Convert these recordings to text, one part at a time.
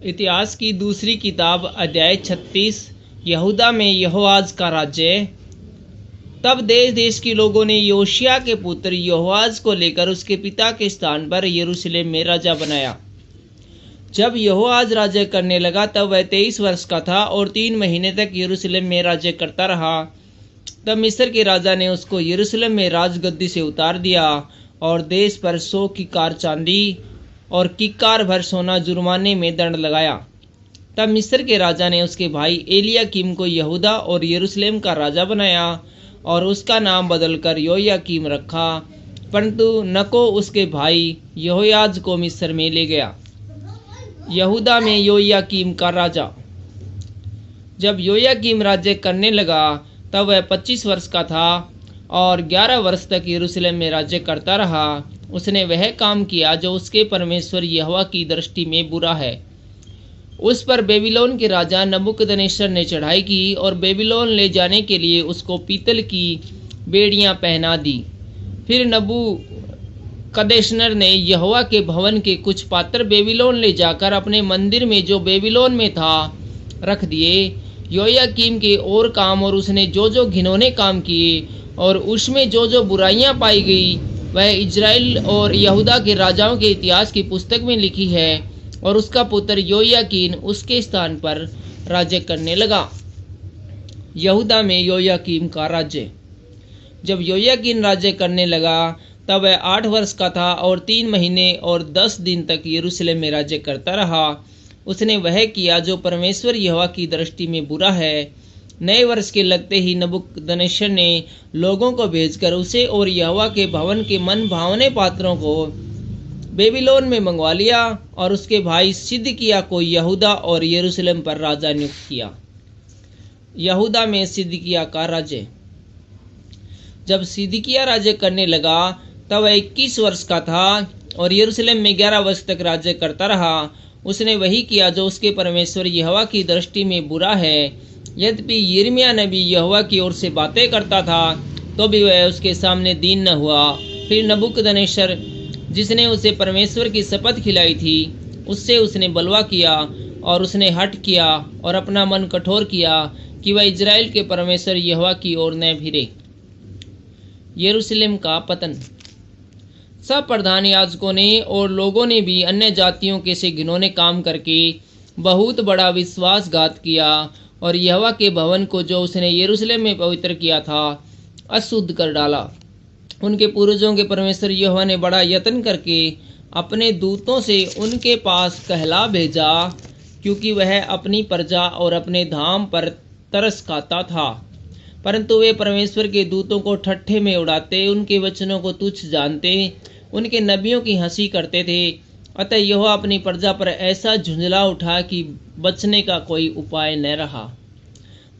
इतिहास की दूसरी किताब अध्याय 36। यहूदा में यहोआज का राज्य। तब देश देश के लोगों ने योशिया के पुत्र यहोआज को लेकर उसके पिता के स्थान पर यरूशलेम में राजा बनाया। जब यहोआज राज्य करने लगा तब वह 23 वर्ष का था और 3 महीने तक यरूशलेम में राज्य करता रहा। तब मिस्र के राजा ने उसको यरूशलेम में राजगद्दी से उतार दिया और देश पर 100 किक्कार चांदी और किक्कार भर सोना जुर्माने में दंड लगाया। तब मिस्र के राजा ने उसके भाई एलियाकीम को यहूदा और यरूशलेम का राजा बनाया और उसका नाम बदलकर योयाकीम रखा, परंतु नको उसके भाई यहोयाज को मिस्र में ले गया। यहूदा में योयाकीम का राजा। जब योयाकीम राज्य करने लगा तब वह 25 वर्ष का था और 11 वर्ष तक यरूशलेम में राज्य करता रहा। उसने वह काम किया जो उसके परमेश्वर यहोवा की दृष्टि में बुरा है। उस पर बेबीलोन के राजा नबूकदनेस्सर ने चढ़ाई की और बेबीलोन ले जाने के लिए उसको पीतल की बेड़ियां पहना दी। फिर नबूकदनेस्सर ने यहोवा के भवन के कुछ पात्र बेबीलोन ले जाकर अपने मंदिर में जो बेबीलोन में था रख दिए। योयाकीम के और काम और उसने जो जो घिनौने काम किए और उसमें जो जो बुराइयां पाई गई वह इजराइल और यहूदा के राजाओं के इतिहास की पुस्तक में लिखी है। और उसका पुत्र योयाकीन उसके स्थान पर राज्य करने लगा। यहूदा में योयाकीम का राज्य। जब योयाकीन राज्य करने लगा तब वह 8 वर्ष का था और 3 महीने और 10 दिन तक यरूशलेम में राज्य करता रहा। उसने वह किया जो परमेश्वर यहोवा की दृष्टि में बुरा है। नए वर्ष के लगते ही नबूकदनेस्सर ने लोगों को भेजकर उसे और यहोवा के भवन के मन भावने पात्रों को बेबीलोन में मंगवा लिया और उसके भाई सिदकिय्याह को यहूदा और यरूशलेम पर राजा नियुक्त किया। यहूदा में सिदकिय्याह का राज्य। जब सिदकिय्याह राज्य करने लगा तब वह 21 वर्ष का था और यरूशलेम में 11 वर्ष तक राज्य करता रहा। उसने वही किया जो उसके परमेश्वर यहोवा की दृष्टि में बुरा है। यद्यपि यिर्मयाह नबी यहोवा की ओर से बातें करता था तो भी वह उसके सामने दीन न हुआ। फिर नबूकदनेस्सर जिसने उसे परमेश्वर की शपथ खिलाई थी उससे उसने बलवा किया और उसने हठ किया और अपना मन कठोर किया कि वह इजराइल के परमेश्वर यहोवा की ओर न फिरे। यरूशलेम का पतन। सब प्रधान याजकों ने और लोगों ने भी अन्य जातियों के से घिनौने काम करके बहुत बड़ा विश्वासघात किया और यहोवा के भवन को जो उसने यरूशलेम में पवित्र किया था अशुद्ध कर डाला। उनके पूर्वजों के परमेश्वर यहोवा ने बड़ा यत्न करके अपने दूतों से उनके पास कहला भेजा, क्योंकि वह अपनी प्रजा और अपने धाम पर तरस खाता था। परंतु वे परमेश्वर के दूतों को ठट्ठे में उड़ाते, उनके वचनों को तुच्छ जानते, उनके नबियों की हंसी करते थे। अतः यहोवा अपनी प्रजा पर ऐसा झुंझला उठा कि बचने का कोई उपाय न रहा।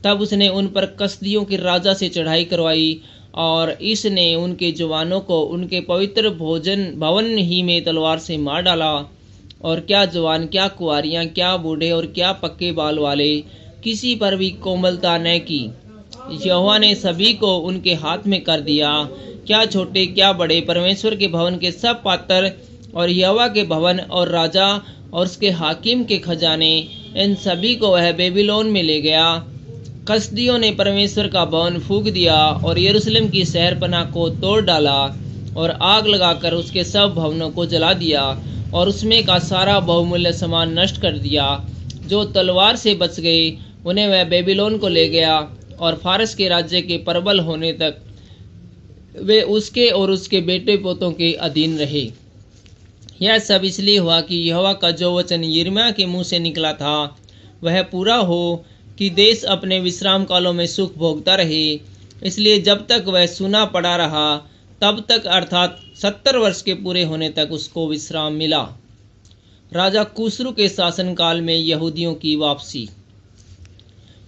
तब उसने उन पर कसदियों के राजा से चढ़ाई करवाई और इसने उनके जवानों को उनके पवित्र भवन ही में तलवार से मार डाला। और क्या जवान, क्या कुंवारियां, क्या बूढ़े और क्या पक्के बाल वाले, किसी पर भी कोमलता न की। यहोवा ने सभी को उनके हाथ में कर दिया, क्या छोटे क्या बड़े। परमेश्वर के भवन के सब पात्र और यहोवा के भवन और राजा और उसके हाकिम के खजाने, इन सभी को वह बेबीलोन में ले गया। कसदियों ने परमेश्वर का भवन फूंक दिया और यरूशलेम की शहरपनाह को तोड़ डाला और आग लगाकर उसके सब भवनों को जला दिया और उसमें का सारा बहुमूल्य सामान नष्ट कर दिया। जो तलवार से बच गए उन्हें वह बेबीलोन को ले गया और फारस के राज्य के प्रबल होने तक वे उसके और उसके बेटे पोतों के अधीन रहे। यह सब इसलिए हुआ कि यहोवा का जो वचन यिर्मयाह के मुंह से निकला था वह पूरा हो कि देश अपने विश्राम कालों में सुख भोगता रहे। इसलिए जब तक वह सुना पड़ा रहा तब तक अर्थात 70 वर्ष के पूरे होने तक उसको विश्राम मिला। राजा कुस्रू के शासनकाल में यहूदियों की वापसी।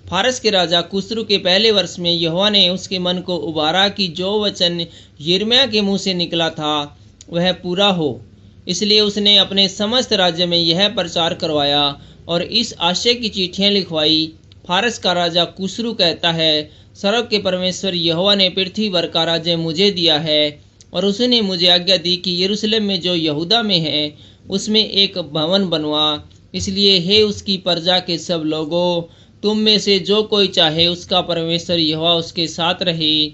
फारस के राजा कुस्रू के पहले वर्ष में यहोवा ने उसके मन को उबारा कि जो वचन यिर्मयाह के मुंह से निकला था वह पूरा हो। इसलिए उसने अपने समस्त राज्य में यह प्रचार करवाया और इस आशय की चिट्ठियां लिखवाई। फारस का राजा कुस्रू कहता है, सर्व के परमेश्वर यहोवा ने पृथ्वी भर का राज्य मुझे दिया है और उसने मुझे आज्ञा दी कि यरूशलेम में जो यहूदा में है उसमें एक भवन बनवा इसलिए हे उसकी प्रजा के सब लोगों, तुम में से जो कोई चाहे उसका परमेश्वर यहोवा उसके साथ रहे,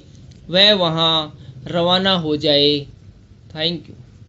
वह वहाँ रवाना हो जाए। Thank you.